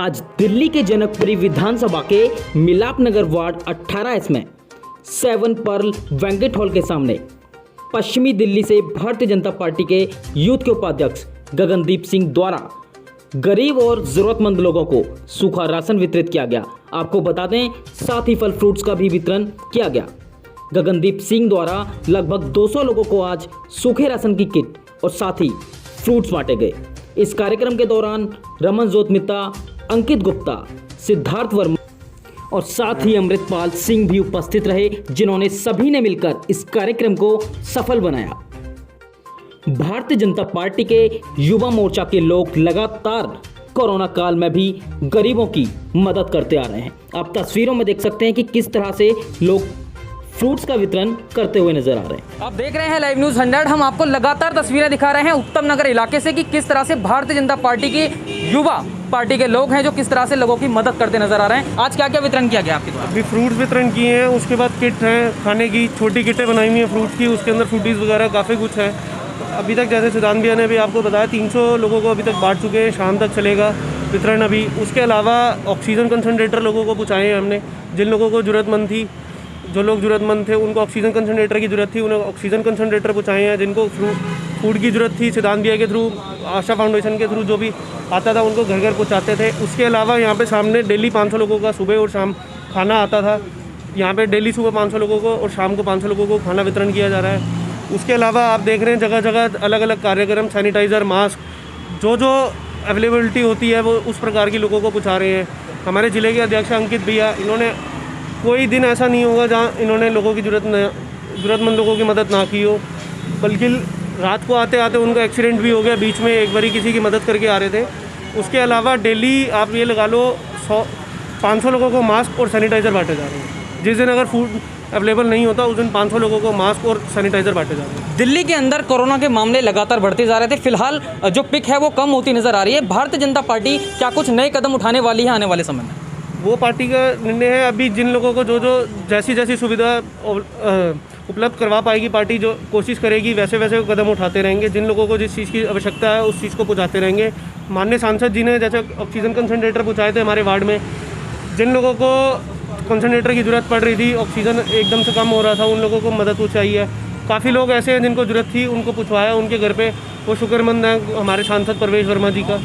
आज दिल्ली के जनकपुरी विधानसभा के मिलाप नगर वार्ड 18 में 7 पर्ल बैंक्वेट हॉल के सामने पश्चिमी दिल्ली से भारतीय जनता पार्टी के यूथ के उपाध्यक्ष गगनदीप सिंह द्वारा गरीब और जरूरतमंद लोगों को सूखा राशन वितरित किया गया। आपको बता दें, साथ ही फल फ्रूट्स का भी वितरण किया गया। गगनदीप सिंह द्वारा लगभग 200 लोगों को आज सूखे राशन की किट और साथ ही फ्रूट्स बांटे गए। इस कार्यक्रम के दौरान रमनजोत मित्ता, अंकित गुप्ता, सिद्धार्थ वर्मा और साथ ही अमृतपाल सिंह भी उपस्थित रहे, जिन्होंने सभी ने मिलकर इस कार्यक्रम को सफल बनाया। भारतीय जनता पार्टी के युवा मोर्चा के लोग लगातार कोरोना काल में भी गरीबों की मदद करते आ रहे हैं। आप तस्वीरों में देख सकते हैं कि किस तरह से लोग फ्रूट्स का वितरण करते हुए नजर आ रहे हैं। आप देख रहे हैं लाइव न्यूज़ 100। हम आपको लगातार तस्वीरें दिखा रहे हैं उत्तम नगर इलाके से कि किस तरह से भारतीय जनता पार्टी के युवा पार्टी के लोग हैं जो किस तरह से लोगों की मदद करते नजर आ रहे हैं। आज क्या क्या वितरण किया गया आपके द्वारा? अभी फ्रूट्स वितरण किए हैं, उसके बाद किट हैं खाने की, छोटी किटें बनाई हुई हैं फ्रूट्स की, उसके अंदर फ्रूटीज़ वगैरह काफ़ी कुछ है। अभी तक जैसे सिद्धांत भैया ने भी आपको बताया 300 लोगों को अभी तक बांट चुके हैं, शाम तक चलेगा वितरण अभी। उसके अलावा ऑक्सीजन कंसनट्रेटर लोगों को पहुँचाए हैं हमने, जिन लोगों को ज़रूरतमंद थी, जो लोग ज़रूरतमंद थे उनको ऑक्सीजन कंसनट्रेटर की ज़रूरत थी, उन्हें ऑक्सीजन कंसनट्रेटर पहुँचाए हैं। जिनको फूड की ज़रूरत थी, सिद्धांत भैया के थ्रू, आशा फाउंडेशन के थ्रू जो भी आता था उनको घर घर पहुँचाते थे। उसके अलावा यहाँ पे सामने डेली 500 लोगों का सुबह और शाम खाना आता था। यहाँ पे डेली सुबह 500 लोगों को और शाम को 500 लोगों को खाना वितरण किया जा रहा है। उसके अलावा आप देख रहे हैं जगह जगह अलग अलग कार्यक्रम, सैनिटाइज़र, मास्क, जो अवेलेबिलिटी होती है वो उस प्रकार की लोगों को पहुँचा रहे हैं। हमारे ज़िले के अध्यक्ष अंकित भैया, इन्होंने कोई दिन ऐसा नहीं होगा जहाँ इन्होंने लोगों की ज़रूरतमंद लोगों की मदद ना की हो। बल्कि रात को आते आते उनका एक्सीडेंट भी हो गया, बीच में एक बारी किसी की मदद करके आ रहे थे। उसके अलावा डेली आप ये लगा लो 500 लोगों को मास्क और सैनिटाइज़र बांटे जा रहे हैं। जिस दिन अगर फूड अवेलेबल नहीं होता उस दिन 500 लोगों को मास्क और सैनिटाइज़र बांटे जा रहे हैं। दिल्ली के अंदर कोरोना के मामले लगातार बढ़ते जा रहे थे, फिलहाल जो पिक है वो कम होती नजर आ रही है। भारतीय जनता पार्टी क्या कुछ नए कदम उठाने वाली है आने वाले समय में? वो पार्टी का निर्णय है। अभी जिन लोगों को जो जैसी सुविधा उपलब्ध करवा पाएगी पार्टी, जो कोशिश करेगी वैसे कदम उठाते रहेंगे। जिन लोगों को जिस चीज़ की आवश्यकता है उस चीज़ को पहुँचाते रहेंगे। माननीय सांसद जी ने जैसे ऑक्सीजन कंसनट्रेटर पहुँचाए थे हमारे वार्ड में, जिन लोगों को कंसनट्रेटर की ज़रूरत पड़ रही थी, ऑक्सीजन एकदम से कम हो रहा था, उन लोगों को मदद पहुँचाई है। काफ़ी लोग ऐसे हैं जिनको ज़रूरत थी, उनको पहुँचवाया उनके घर पे। वो शुक्रमंद हैं हमारे सांसद परवेश वर्मा जी का।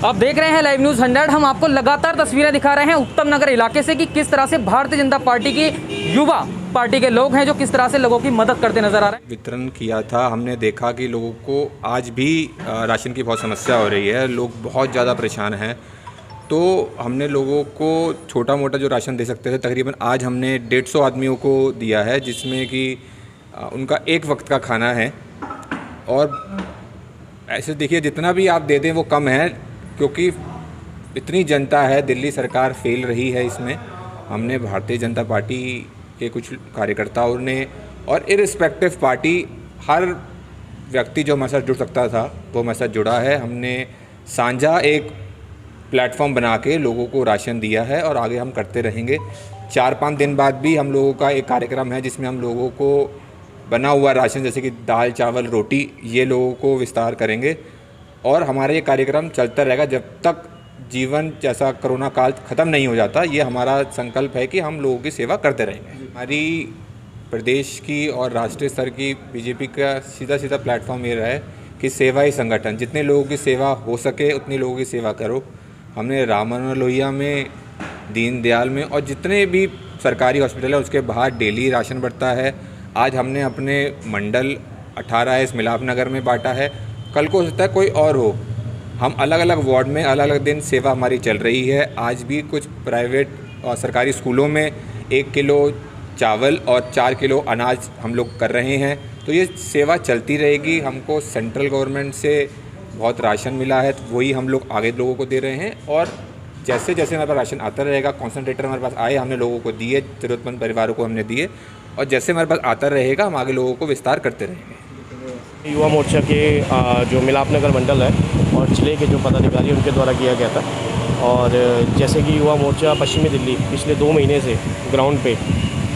आप देख रहे हैं लाइव न्यूज़ 100। हम आपको लगातार तस्वीरें दिखा रहे हैं उत्तम नगर इलाके से कि किस तरह से भारतीय जनता पार्टी के युवा पार्टी के लोग हैं जो किस तरह से लोगों की मदद करते नजर आ रहे हैं। वितरण किया था, हमने देखा कि लोगों को आज भी राशन की बहुत समस्या हो रही है, लोग बहुत ज़्यादा परेशान हैं। तो हमने लोगों को छोटा मोटा जो राशन दे सकते थे तकरीबन आज हमने 150 आदमियों को दिया है, जिसमें कि उनका एक वक्त का खाना है। और ऐसे देखिए जितना भी आप दे दें वो कम है, क्योंकि इतनी जनता है, दिल्ली सरकार फेल रही है इसमें। हमने भारतीय जनता पार्टी के कुछ कार्यकर्ताओं ने और इर्रिस्पेक्टिव पार्टी, हर व्यक्ति जो हमारे साथ जुड़ सकता था वो हमारे साथ जुड़ा है। हमने साझा एक प्लेटफॉर्म बना के लोगों को राशन दिया है और आगे हम करते रहेंगे। 4-5 दिन बाद भी हम लोगों का एक कार्यक्रम है जिसमें हम लोगों को बना हुआ राशन जैसे कि दाल, चावल, रोटी, ये लोगों को विस्तार करेंगे। और हमारा ये कार्यक्रम चलता रहेगा जब तक जीवन जैसा कोरोना काल ख़त्म नहीं हो जाता। ये हमारा संकल्प है कि हम लोगों की सेवा करते रहेंगे। हमारी प्रदेश की और राष्ट्रीय स्तर की बीजेपी का सीधा प्लेटफॉर्म ये रहा है कि सेवा ही संगठन, जितने लोगों की सेवा हो सके उतनी लोगों की सेवा करो। हमने राम मनोहर लोहिया में, दीनदयाल में और जितने भी सरकारी हॉस्पिटल है उसके बाहर डेली राशन बढ़ता है। आज हमने अपने मंडल 18 मिलाप नगर में बांटा है, कल को हो सकता है कोई और हो। हम अलग अलग वार्ड में अलग अलग दिन सेवा हमारी चल रही है। आज भी कुछ प्राइवेट और सरकारी स्कूलों में 1 किलो चावल और 4 किलो अनाज हम लोग कर रहे हैं। तो ये सेवा चलती रहेगी। हमको सेंट्रल गवर्नमेंट से बहुत राशन मिला है, तो वही हम लोग आगे लोगों को दे रहे हैं। और जैसे हमारे पास राशन आता रहेगा, कॉन्सनट्रेटर हमारे पास आए, हमने लोगों को दिए, ज़रूरतमंद परिवारों को हमने दिए, और जैसे हमारे पास आता रहेगा हम आगे लोगों को विस्तार करते रहेंगे। युवा मोर्चा के जो मिलाप नगर मंडल है और जिले के जो पदाधिकारी उनके द्वारा किया गया था। और जैसे कि युवा मोर्चा पश्चिमी दिल्ली पिछले 2 महीने से ग्राउंड पे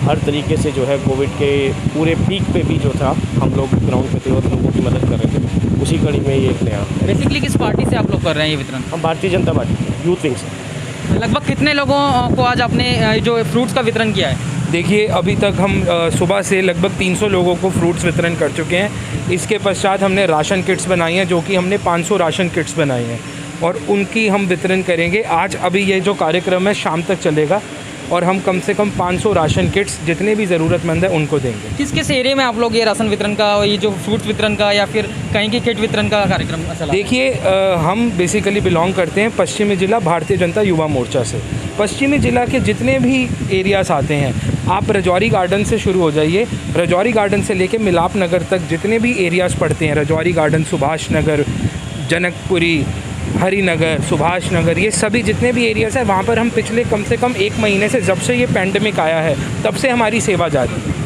हर तरीके से जो है कोविड के पूरे पीक पे भी जो था हम लोग ग्राउंड पे थे और लोगों की मदद कर रहे थे। उसी कड़ी में ये एक नया बेसिकली किस पार्टी से आप लोग कर रहे हैं ये वितरण? हम Bharatiya Janata party youth wing से। लगभग कितने लोगों को आज आपने जो फ्रूट्स का वितरण किया है? देखिए, अभी तक हम सुबह से लगभग 300 लोगों को फ्रूट्स वितरण कर चुके हैं। इसके पश्चात हमने राशन किट्स बनाई हैं, जो कि हमने 500 राशन किट्स बनाई हैं और उनकी हम वितरण करेंगे। आज अभी ये जो कार्यक्रम है शाम तक चलेगा और हम कम से कम 500 राशन किट्स जितने भी ज़रूरतमंद हैं उनको देंगे। किस किस एरिया में आप लोग ये राशन वितरण का, ये जो फ्रूट्स वितरण का या फिर कहीं की किट वितरण का कार्यक्रम चला? देखिए, हम बेसिकली बिलोंग करते हैं पश्चिमी जिला भारतीय जनता युवा मोर्चा से। पश्चिमी जिला के जितने भी एरियाज़ आते हैं, आप रजौरी गार्डन से शुरू हो जाइए। रजौरी गार्डन से लेके मिलाप नगर तक जितने भी एरियाज़ पड़ते हैं, रजौरी गार्डन, सुभाष नगर, जनकपुरी, हरिनगर, सुभाष नगर, ये सभी जितने भी एरियाज़ हैं वहाँ पर हम पिछले कम से कम 1 महीने से, जब से ये पैंडेमिक आया है तब से हमारी सेवा जारी है,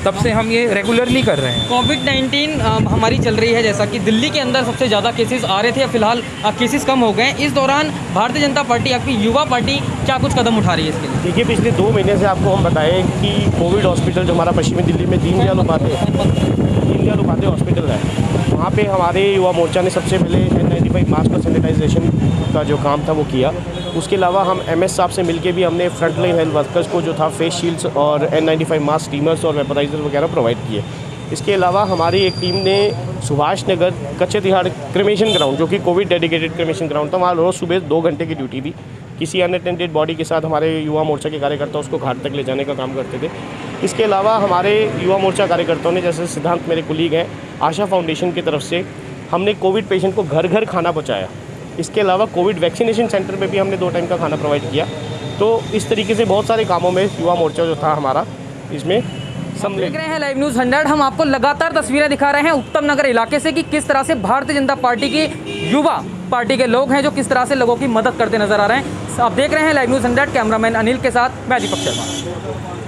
तब से हम ये रेगुलरली कर रहे हैं। कोविड-19 हमारी चल रही है, जैसा कि दिल्ली के अंदर सबसे ज़्यादा केसेस आ रहे थे, फिलहाल केसेस कम हो गए। इस दौरान भारतीय जनता पार्टी, आपकी युवा पार्टी क्या कुछ कदम उठा रही है इसके लिए? देखिए, पिछले 2 महीने से आपको हम बताएं कि कोविड हॉस्पिटल जो हमारा पश्चिमी दिल्ली में दीनदयाल उपाध्याय हॉस्पिटल है, वहाँ पे हमारे युवा मोर्चा ने सबसे पहले N95 मास्क का सैनिटाइजेशन का जो काम था वो किया। उसके अलावा हम MS साहब से मिलके भी हमने फ्रंटलाइन हेल्थ वर्कर्स को जो था फेस शील्ड्स और N95 मास्क, स्टीमर्स और वेपराइजर वगैरह प्रोवाइड किए। इसके अलावा हमारी एक टीम ने सुभाष नगर कच्चे तिहाड़ क्रिमेशन ग्राउंड, जो कि कोविड डेडिकेटेड क्रिमेशन ग्राउंड था, वहाँ रोज़ सुबह 2 घंटे की ड्यूटी थी। किसी अनअटेंडेड बॉडी के साथ हमारे युवा मोर्चा के कार्यकर्ता उसको घाट तक ले जाने का काम करते थे। इसके अलावा हमारे युवा मोर्चा कार्यकर्ताओं ने, जैसे सिद्धांत मेरे कुलीग हैं, आशा फाउंडेशन की तरफ से हमने कोविड पेशेंट को घर घर खाना पहुँचाया। इसके अलावा कोविड वैक्सीनेशन सेंटर पे भी हमने 2 टाइम का खाना प्रोवाइड किया। तो इस तरीके से बहुत सारे कामों में युवा मोर्चा जो था हमारा इसमें हम देख रहे हैं लाइव न्यूज़ 100। हम आपको लगातार तस्वीरें दिखा रहे हैं उत्तम नगर इलाके से कि किस तरह से भारतीय जनता पार्टी के युवा पार्टी के लोग हैं जो किस तरह से लोगों की मदद करते नजर आ रहे हैं। आप देख रहे हैं लाइव न्यूज़ 100, कैमरामैन अनिल के साथ मैं दीपक शर्मा।